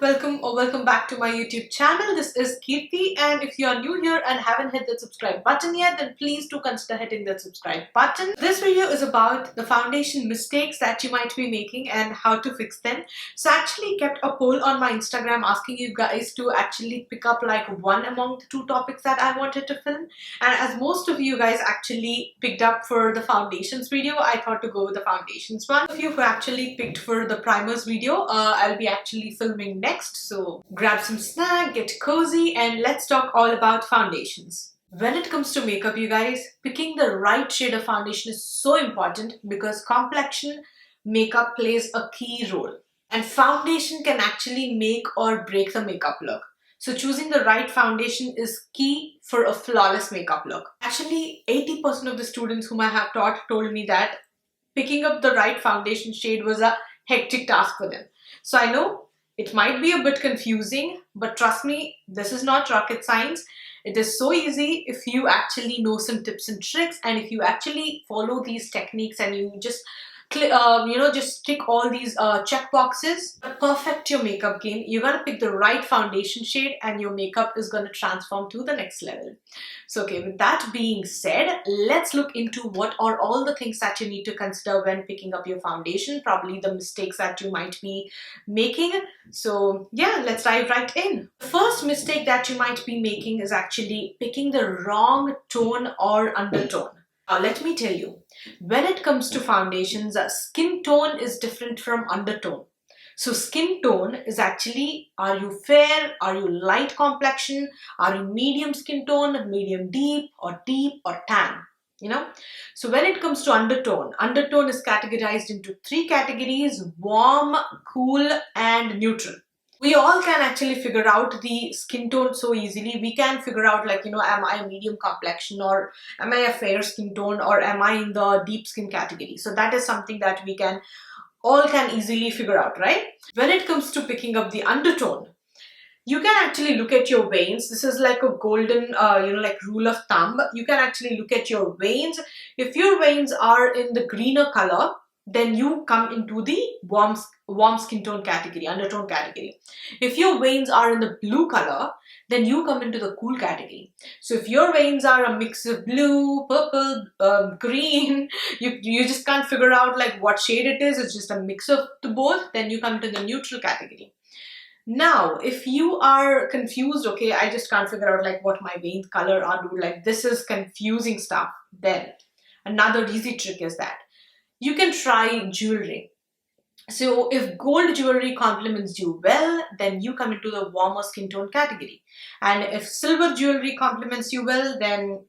welcome or welcome back to my YouTube channel. This is Kirti, and if you are new here and haven't hit the subscribe button yet, then please do consider hitting the subscribe button. This video is about the foundation mistakes that you might be making and how to fix them. So I actually kept a poll on my Instagram asking you guys to actually pick up like one among the two topics that I wanted to film, and as most of you guys actually picked up for the foundations video, I thought to go with the foundations one. Those of you who actually picked for the primers video, I'll be actually filming next, so grab some snack, get cozy, and let's talk all about foundations. When it comes to makeup, you guys, picking the right shade of foundation is so important because complexion makeup plays a key role, and foundation can actually make or break the makeup look. So choosing the right foundation is key for a flawless makeup look. Actually, 80% of the students whom I have taught told me that picking up the right foundation shade was a hectic task for them. So I know it might be a bit confusing, but trust me, this is not rocket science. It is so easy if you actually know some tips and tricks, and if you actually follow these techniques and you just just tick all these check boxes. To perfect your makeup game, you gotta pick the right foundation shade and your makeup is gonna transform to the next level. So okay, with that being said, let's look into what are all the things that you need to consider when picking up your foundation, probably the mistakes that you might be making. So yeah, let's dive right in. The first mistake that you might be making is actually picking the wrong tone or undertone. Now, let me tell you, when it comes to foundations, skin tone is different from undertone. So skin tone is actually, are you fair, are you light complexion, are you medium skin tone, medium deep or tan, So when it comes to undertone, undertone is categorized into three categories: warm, cool, and neutral. We all can actually figure out the skin tone so easily. We can figure out like, am I a medium complexion, or am I a fair skin tone, or am I in the deep skin category? So that is something that we can easily figure out, right? When it comes to picking up the undertone, you can actually look at your veins. This is like a golden, like rule of thumb. You can actually look at your veins. If your veins are in the greener color, then you come into the warm skin tone category, undertone category. If your veins are in the blue color, then you come into the cool category. So if your veins are a mix of blue, purple, green, you just can't figure out like what shade it is, it's just a mix of the both, then you come into the neutral category. Now, if you are confused, okay, I just can't figure out like what my vein color are, dude, like this is confusing stuff, then another easy trick is that you can try jewelry. So if gold jewelry complements you well, then you come into the warmer skin tone category. And if silver jewelry complements you well, then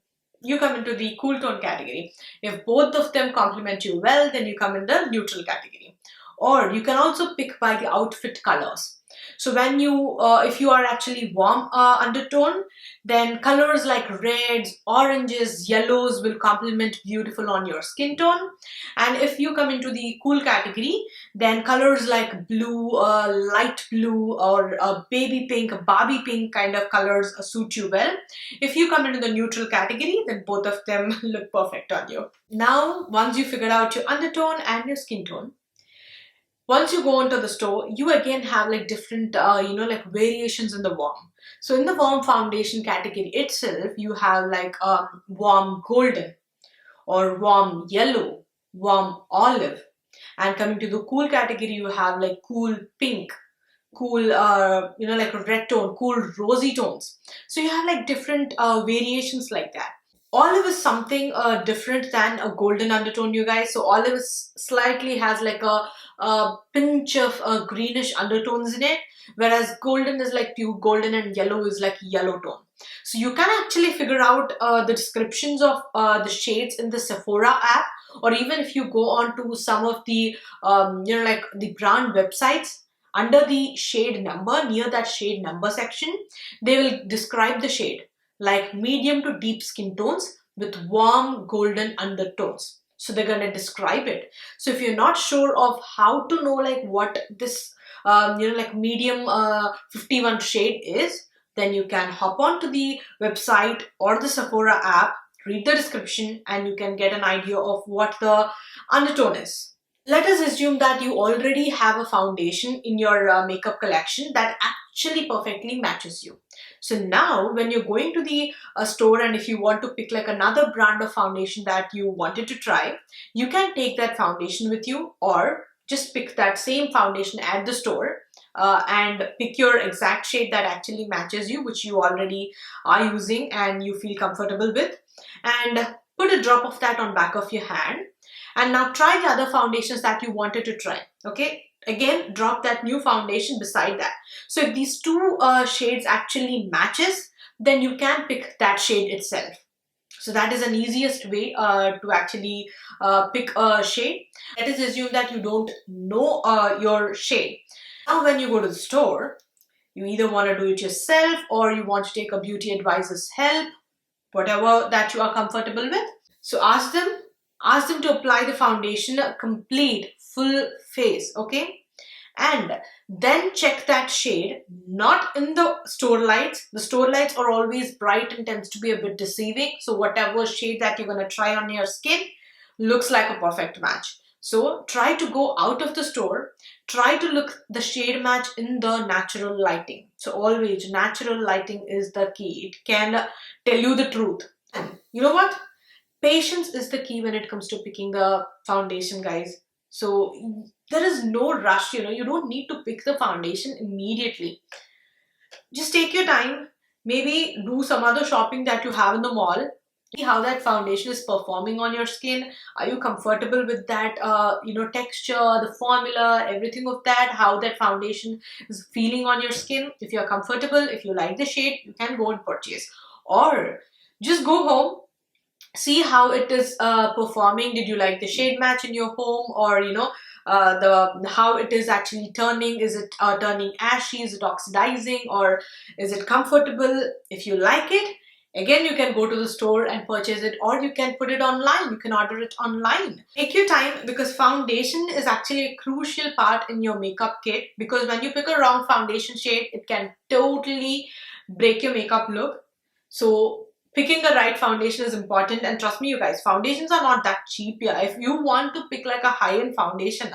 you come into the cool tone category. If both of them complement you well, then you come in the neutral category. Or you can also pick by the outfit colors. So when if you are actually warm undertone, then colors like reds, oranges, yellows will complement beautiful on your skin tone. And if you come into the cool category, then colors like blue, light blue, or baby pink, Barbie pink kind of colors suit you well. If you come into the neutral category, then both of them look perfect on you. Now, once you figure out your undertone and your skin tone, once you go into the store, you again have like different, like variations in the warm. So in the warm foundation category itself, you have like warm golden, or warm yellow, warm olive. And coming to the cool category, you have like cool pink, cool, like red tone, cool rosy tones. So you have like different variations like that. Olive is something different than a golden undertone, you guys. So olive is slightly has like a pinch of greenish undertones in it, whereas golden is like pure golden and yellow is like yellow tone. So you can actually figure out the descriptions of the shades in the Sephora app, or even if you go on to some of the like the brand websites, under the shade number, near that shade number section, they will describe the shade like medium to deep skin tones with warm golden undertones. So they're going to describe it. So if you're not sure of how to know like what this like medium 51 shade is, then you can hop onto the website or the Sephora app, read the description, and you can get an idea of what the undertone is. Let us assume that you already have a foundation in your makeup collection that actually perfectly matches you. So now when you're going to the store, and if you want to pick like another brand of foundation that you wanted to try, you can take that foundation with you, or just pick that same foundation at the store and pick your exact shade that actually matches you, which you already are using and you feel comfortable with, and put a drop of that on back of your hand. And now try the other foundations that you wanted to try. Okay, again drop that new foundation beside that. So if these two shades actually matches, then you can pick that shade itself. So that is an easiest way to actually pick a shade. Let us assume that you don't know your shade. Now when you go to the store, you either want to do it yourself or you want to take a beauty advisor's help, whatever that you are comfortable with. So ask them to apply the foundation a complete full face, okay? And then check that shade, not in the store lights. The store lights are always bright and tends to be a bit deceiving. So whatever shade that you're going to try on your skin looks like a perfect match. So try to go out of the store, try to look the shade match in the natural lighting. So always natural lighting is the key. It can tell you the truth. And you know what? Patience is the key when it comes to picking the foundation, guys. So there is no rush, you don't need to pick the foundation immediately. Just take your time, maybe do some other shopping that you have in the mall. See how that foundation is performing on your skin. Are you comfortable with that texture, the formula, everything of that, how that foundation is feeling on your skin? If you're comfortable, if you like the shade, you can go and purchase. Or just go home, see how it is performing. Did you like the shade match in your home? Or the how it is actually turning. Is it turning ashy? Is it oxidizing? Or is it comfortable? If you like it, again you can go to the store and purchase it, or you can put it online. You can order it online. Take your time, because foundation is actually a crucial part in your makeup kit, because when you pick a wrong foundation shade, it can totally break your makeup look. So picking the right foundation is important, and trust me you guys, foundations are not that cheap. Yeah, if you want to pick like a high-end foundation,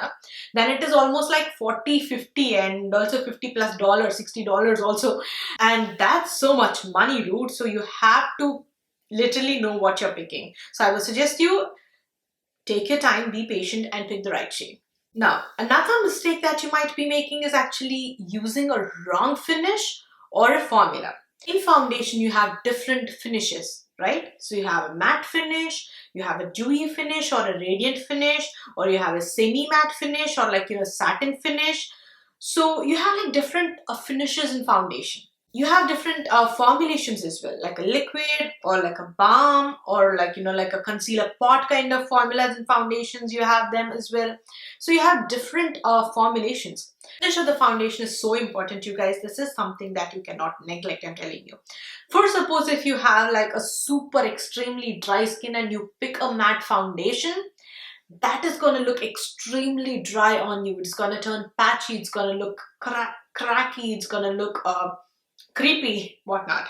then it is almost like 40, 50, and also 50 plus dollars, $60 also, and that's so much money, dude. So you have to literally know what you're picking. So I would suggest you take your time, be patient, and pick the right shade. Now another mistake that you might be making is actually using a wrong finish or a formula. In foundation, you have different finishes, right? So you have a matte finish, you have a dewy finish or a radiant finish, or you have a semi-matte finish, or like satin finish. So you have like different finishes in foundation. You have different formulations as well, like a liquid or like a balm, or like like a concealer pot kind of formulas and foundations. You have them as well. So you have different formulations. Finish of the foundation is so important, you guys. This is something that you cannot neglect, I'm telling you. For suppose if you have like a super extremely dry skin and you pick a matte foundation, that is going to look extremely dry on you. It's going to turn patchy, it's going to look cracky, it's going to look creepy, whatnot.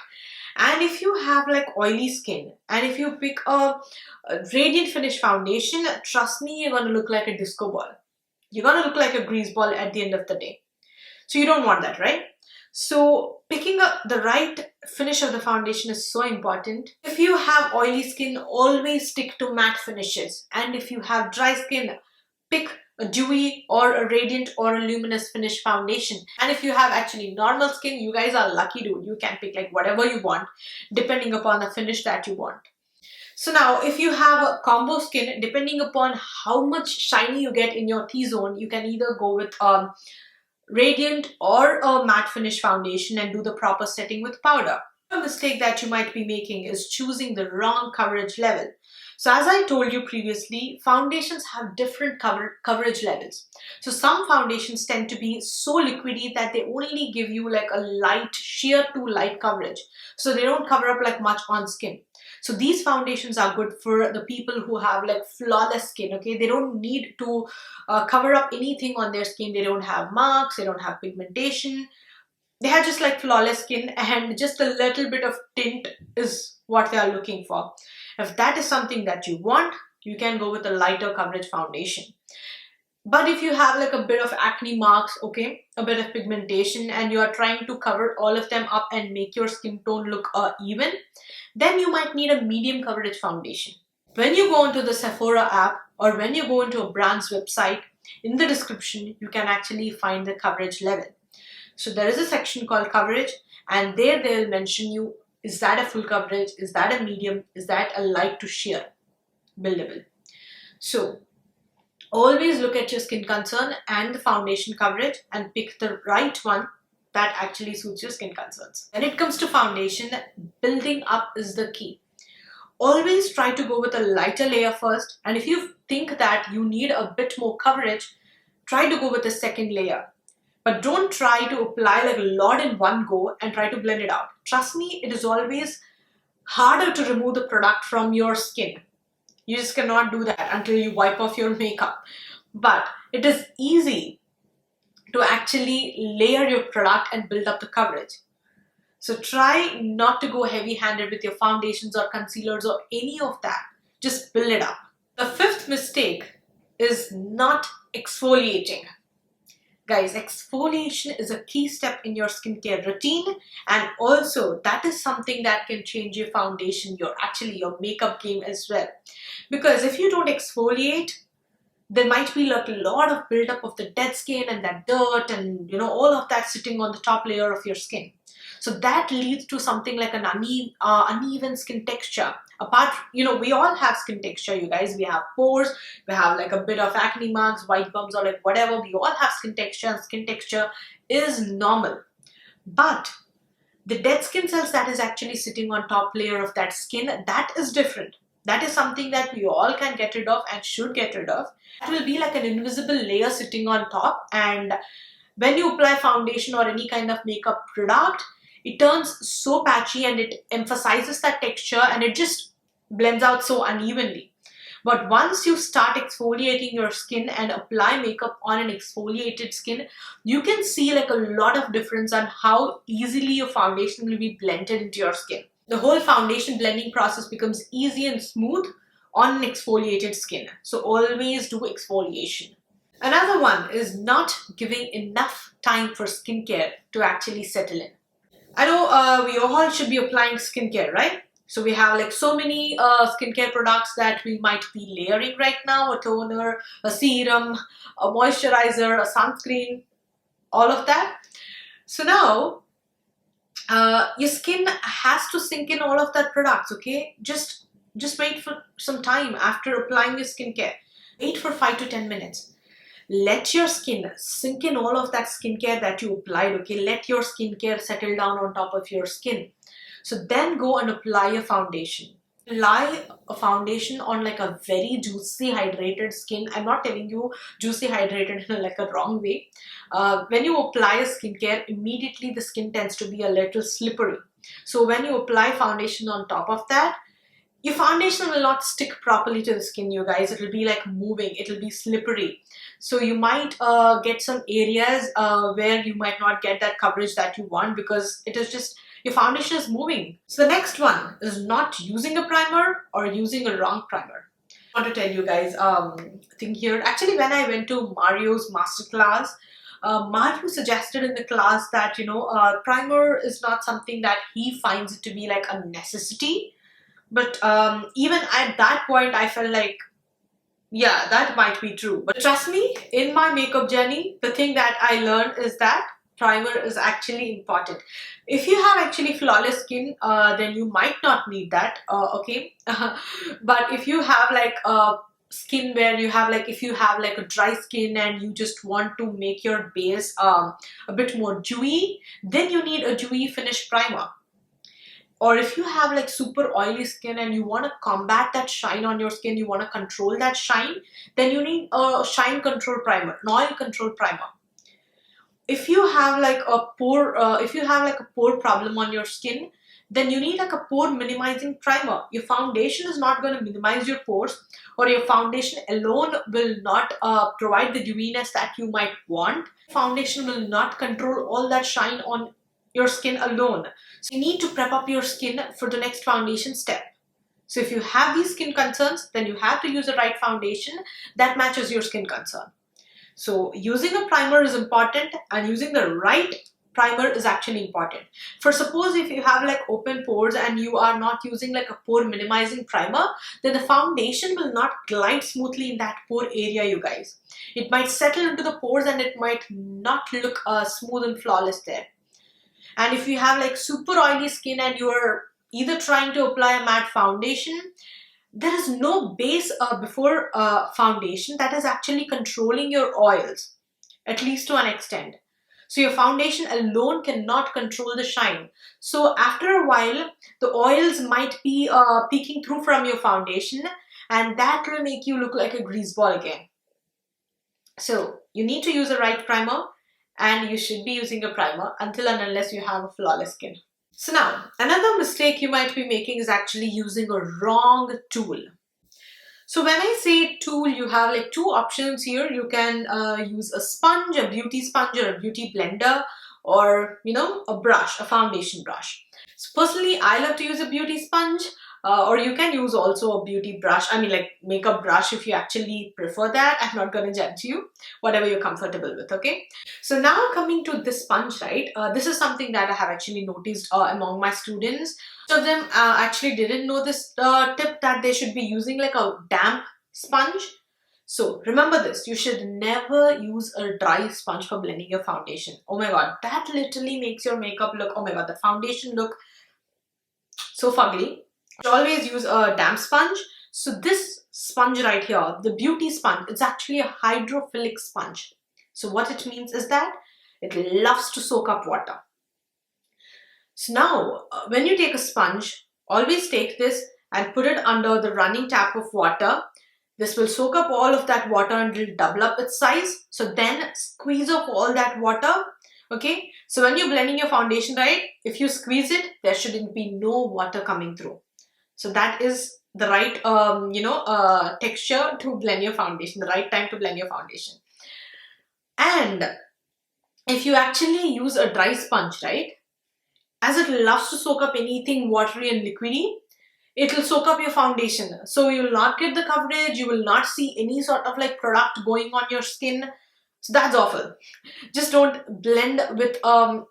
And if you have like oily skin, and if you pick a radiant finish foundation, trust me, you're going to look like a disco ball. You're going to look like a grease ball at the end of the day. So you don't want that, right? So picking up the right finish of the foundation is so important. If you have oily skin, always stick to matte finishes. And if you have dry skin, pick a dewy or a radiant or a luminous finish foundation. And if you have actually normal skin, you guys are lucky, dude. You can pick like whatever you want depending upon the finish that you want. So now if you have a combo skin, depending upon how much shiny you get in your T-zone, you can either go with radiant or a matte finish foundation and do the proper setting with powder. A mistake that you might be making is choosing the wrong coverage level. So as I told you previously, foundations have different coverage levels. So some foundations tend to be so liquidy that they only give you like a light, sheer to light coverage. So they don't cover up like much on skin. So these foundations are good for the people who have like flawless skin, okay? They don't need to cover up anything on their skin. They don't have marks, they don't have pigmentation. They have just like flawless skin, and just a little bit of tint is what they are looking for. If that is something that you want, you can go with a lighter coverage foundation. But if you have like a bit of acne marks, okay, a bit of pigmentation, and you are trying to cover all of them up and make your skin tone look even, then you might need a medium coverage foundation. When you go into the Sephora app or when you go into a brand's website, in the description, you can actually find the coverage level. So there is a section called coverage, and there they'll mention you, is that a full coverage? Is that a medium? Is that a light to sheer buildable? So always look at your skin concern and the foundation coverage and pick the right one that actually suits your skin concerns. When it comes to foundation, building up is the key. Always try to go with a lighter layer first, and if you think that you need a bit more coverage, try to go with a second layer. But don't try to apply like a lot in one go and try to blend it out. Trust me, it is always harder to remove the product from your skin. You just cannot do that until you wipe off your makeup. But it is easy to actually layer your product and build up the coverage. So try not to go heavy-handed with your foundations or concealers or any of that. Just build it up. The fifth mistake is not exfoliating. Guys, exfoliation is a key step in your skincare routine, and also that is something that can change your foundation, your makeup game as well. Because if you don't exfoliate, there might be like a lot of buildup of the dead skin and that dirt and all of that sitting on the top layer of your skin. So that leads to something like an uneven skin texture. We all have skin texture, you guys. We have pores, we have like a bit of acne marks, white bumps, or like whatever. We all have skin texture, and skin texture is normal. But the dead skin cells that is actually sitting on top layer of that skin, that is different. That is something that we all can get rid of and should get rid of. It will be like an invisible layer sitting on top, and when you apply foundation or any kind of makeup product, it turns so patchy and it emphasizes that texture and it just blends out so unevenly. But once you start exfoliating your skin and apply makeup on an exfoliated skin, you can see like a lot of difference on how easily your foundation will be blended into your skin. The whole foundation blending process becomes easy and smooth on an exfoliated skin. So always do exfoliation. Another one is not giving enough time for skincare to actually settle in. I know we all should be applying skincare, right? So we have like so many skincare products that we might be layering right now: a toner, a serum, a moisturizer, a sunscreen, all of that. So now your skin has to sink in all of that products, okay? Just wait for some time after applying your skincare. Wait for 5 to 10 minutes. Let your skin sink in all of that skincare that you applied, okay? Let your skincare settle down on top of your skin. So then go and apply a foundation. Apply a foundation on like a very juicy, hydrated skin. I'm not telling you juicy, hydrated in like a wrong way. When you apply a skincare, immediately the skin tends to be a little slippery. So when you apply foundation on top of that, your foundation will not stick properly to the skin, you guys. It will be like moving, it will be slippery. So you might get some areas where you might not get that coverage that you want because it is just, your foundation is moving. So the next one is not using a primer or using a wrong primer. I want to tell you guys thing here. Actually, when I went to Mario's masterclass, Mario suggested in the class that primer is not something that he finds it to be like a necessity. But even at that point, I felt like, yeah, that might be true. But trust me, in my makeup journey, the thing that I learned is that primer is actually important. If you have actually flawless skin, then you might not need that, okay? But if you have like skin where you have like, if you have like a dry skin and you just want to make your base a bit more dewy, then you need a dewy finish primer. Or if you have like super oily skin and you want to combat that shine on your skin, you want to control that shine, then you need a shine control primer, an oil control primer. If you have like a pore problem on your skin, then you need like a pore minimizing primer. Your foundation is not going to minimize your pores, or your foundation alone will not provide the dewiness that you might want. Foundation will not control all that shine on your skin alone. So you need to prep up your skin for the next foundation step. So if you have these skin concerns, then you have to use the right foundation that matches your skin concern. So using a primer is important, and using the right primer is actually important. For suppose if you have like open pores and you are not using like a pore minimizing primer, then the foundation will not glide smoothly in that pore area, you guys. It might settle into the pores and it might not look smooth and flawless there. And if you have like super oily skin and you are either trying to apply a matte foundation, there is no base before foundation that is actually controlling your oils, at least to an extent. So your foundation alone cannot control the shine. So after a while, the oils might be peeking through from your foundation, and that will make you look like a grease ball again. So you need to use the right primer, and you should be using a primer until and unless you have a flawless skin. So now, another mistake you might be making is actually using a wrong tool. So when I say tool, you have like two options here. You can use a sponge, a beauty sponge or a beauty blender, or a brush, a foundation brush. So personally, I love to use a beauty sponge, or you can use also a beauty brush. I mean like makeup brush if you actually prefer that. I'm not going to judge you, whatever you're comfortable with, okay? So now coming to this sponge, right? This is something that I have actually noticed among my students. Some of them actually didn't know this tip, that they should be using like a damp sponge. So remember this, you should never use a dry sponge for blending your foundation. Oh my god, that literally makes your makeup look, oh my god, the foundation look so fugly. You should always use a damp sponge. So this sponge right here, the beauty sponge, it's actually a hydrophilic sponge. So what it means is that it loves to soak up water. So now when you take a sponge, always take this and put it under the running tap of water. This will soak up all of that water and it will double up its size. So then squeeze off all that water. Okay, so when you're blending your foundation, right, if you squeeze it, there shouldn't be no water coming through. So that is the right texture to blend your foundation, the right time to blend your foundation. And if you actually use a dry sponge, right, as it loves to soak up anything watery and liquidy, it will soak up your foundation. So you will not get the coverage, you will not see any sort of like product going on your skin. So that's awful. Just don't blend with a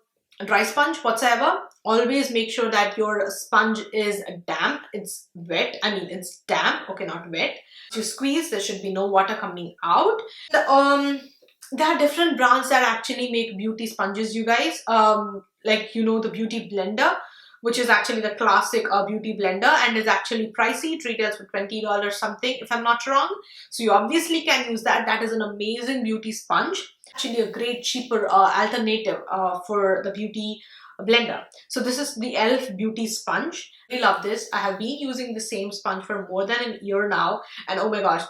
dry sponge whatsoever. Always make sure that your sponge is damp, it's wet, I mean it's damp, okay, not wet. So you squeeze, there should be no water coming out. There are different brands that actually make beauty sponges, you guys. Like the beauty blender, which is actually the classic beauty blender and is actually pricey. It retails for $20 something if I'm not wrong. So you obviously can use that. That is an amazing beauty sponge. Actually a great cheaper alternative for the beauty blender. So this is the e.l.f. beauty sponge. I love this. I have been using the same sponge for more than a year now, and oh my gosh,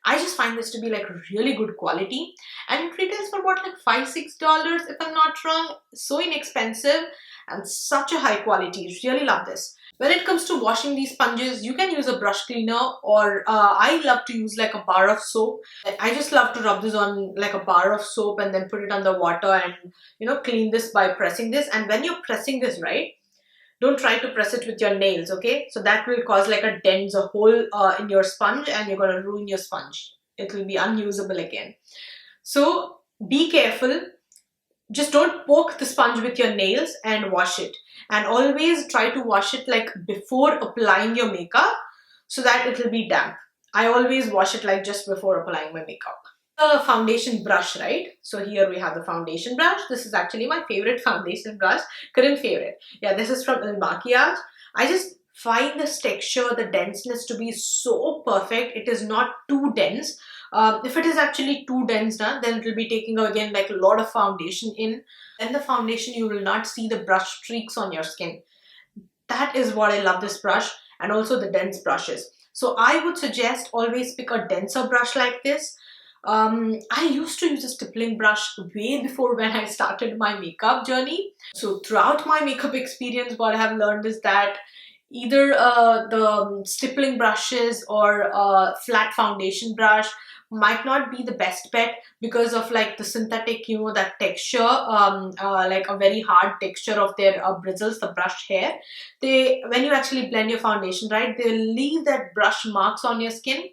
I just find this to be like really good quality, and it retails for what, like $5-6 if I'm not wrong. So inexpensive and such a high quality. Really love this. When it comes to washing these sponges, you can use a brush cleaner, or I love to use like a bar of soap. I just love to rub this on like a bar of soap and then put it under water and clean this by pressing this. And when you're pressing this, right, don't try to press it with your nails, okay? So that will cause like a dent, a hole in your sponge, and you're going to ruin your sponge. It will be unusable again. So be careful. Just don't poke the sponge with your nails and wash it. And always try to wash it like before applying your makeup so that it will be damp. I always wash it like just before applying my makeup. The foundation brush, right? So here we have the foundation brush. This is actually my favorite foundation brush. Current favorite. Yeah, this is from Il Makiage. I just find this texture, the denseness to be so perfect. It is not too dense. If it is actually too dense, then it will be taking again like a lot of foundation in. Then the foundation, you will not see the brush streaks on your skin. That is what I love this brush, and also the dense brushes. So I would suggest always pick a denser brush like this. I used to use a stippling brush way before when I started my makeup journey. So throughout my makeup experience, what I have learned is that either the stippling brushes or flat foundation brush might not be the best bet because of like the synthetic, that texture, like a very hard texture of their bristles, the brush hair. When you actually blend your foundation, right, they'll leave that brush marks on your skin.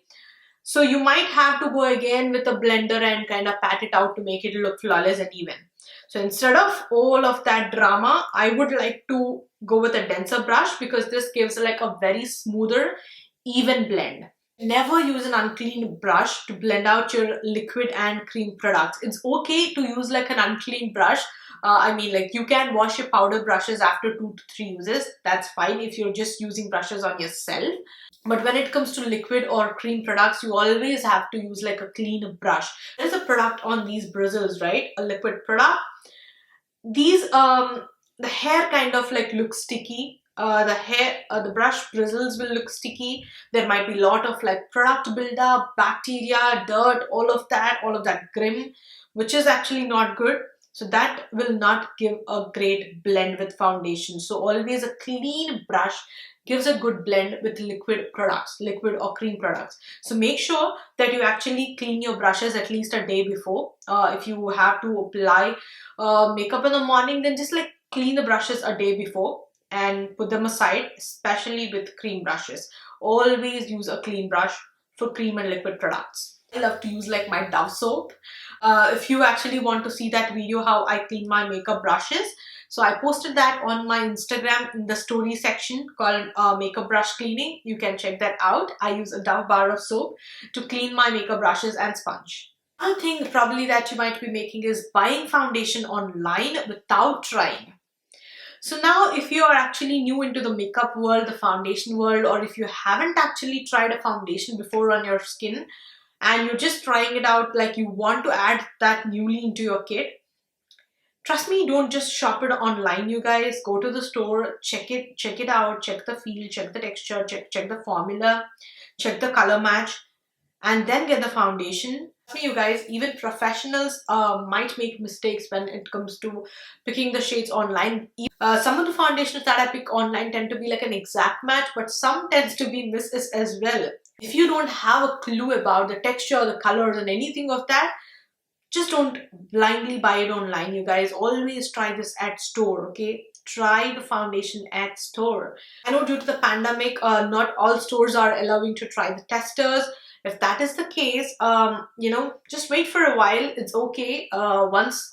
So you might have to go again with a blender and kind of pat it out to make it look flawless and even. So instead of all of that drama, I would like to go with a denser brush because this gives like a very smoother, even blend. Never use an unclean brush to blend out your liquid and cream products. It's okay to use like an unclean brush. I mean, like, you can wash your powder brushes after 2 to 3 uses. That's fine if you're just using brushes on yourself. But when it comes to liquid or cream products, you always have to use like a clean brush. There's a product on these bristles, right? A liquid product. These the hair kind of like looks sticky. The brush bristles will look sticky. There might be a lot of like product buildup, bacteria, dirt, all of that grim, which is actually not good. So that will not give a great blend with foundation. So always a clean brush gives a good blend with liquid products, liquid or cream products. So make sure that you actually clean your brushes at least a day before. If you have to apply makeup in the morning, then just like clean the brushes a day before and put them aside, especially with cream brushes. Always use a clean brush for cream and liquid products. I love to use like my Dove soap. If you actually want to see that video how I clean my makeup brushes, so I posted that on my Instagram in the story section called makeup brush cleaning. You can check that out. I use a Dove bar of soap to clean my makeup brushes and sponge. One thing probably that you might be making is buying foundation online without trying. So now if you are actually new into the makeup world, the foundation world, or if you haven't actually tried a foundation before on your skin and you're just trying it out, like you want to add that newly into your kit, trust me, don't just shop it online, you guys. Go to the store, check it out, check the feel, check the texture, check the formula, check the color match, and then get the foundation. For you guys, even professionals might make mistakes when it comes to picking the shades online. Some of the foundations that I pick online tend to be like an exact match, but some tends to be misses as well. If you don't have a clue about the texture, the colors, and anything of that, just don't blindly buy it online, you guys. Always try this at store, okay? Try the foundation at store. I know due to the pandemic, not all stores are allowing to try the testers. If that is the case, just wait for a while. It's okay. Once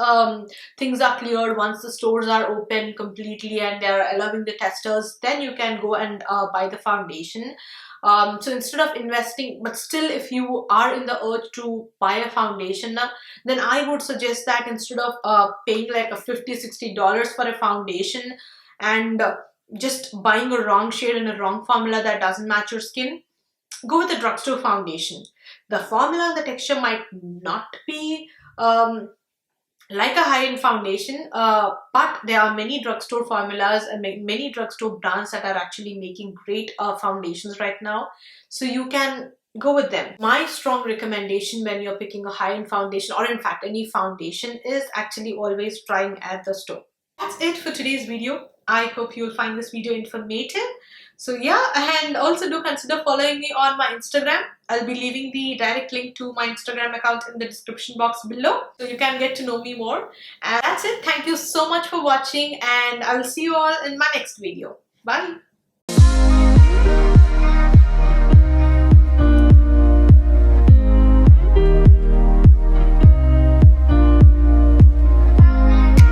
things are cleared, once the stores are open completely and they're allowing the testers, then you can go and buy the foundation. So instead of investing, but still if you are in the urge to buy a foundation now, then I would suggest that instead of paying like a $50-60 for a foundation and just buying a wrong shade and a wrong formula that doesn't match your skin, go with a drugstore foundation. The formula and the texture might not be like a high-end foundation, but there are many drugstore formulas and many drugstore brands that are actually making great foundations right now. So you can go with them. My strong recommendation when you're picking a high-end foundation, or in fact any foundation, is actually always trying at the store. That's it for today's video. I hope you'll find this video informative. So yeah, and also do consider following me on my Instagram. I'll be leaving the direct link to my Instagram account in the description box below, so you can get to know me more. And that's it. Thank you so much for watching, and I will see you all in my next video. Bye.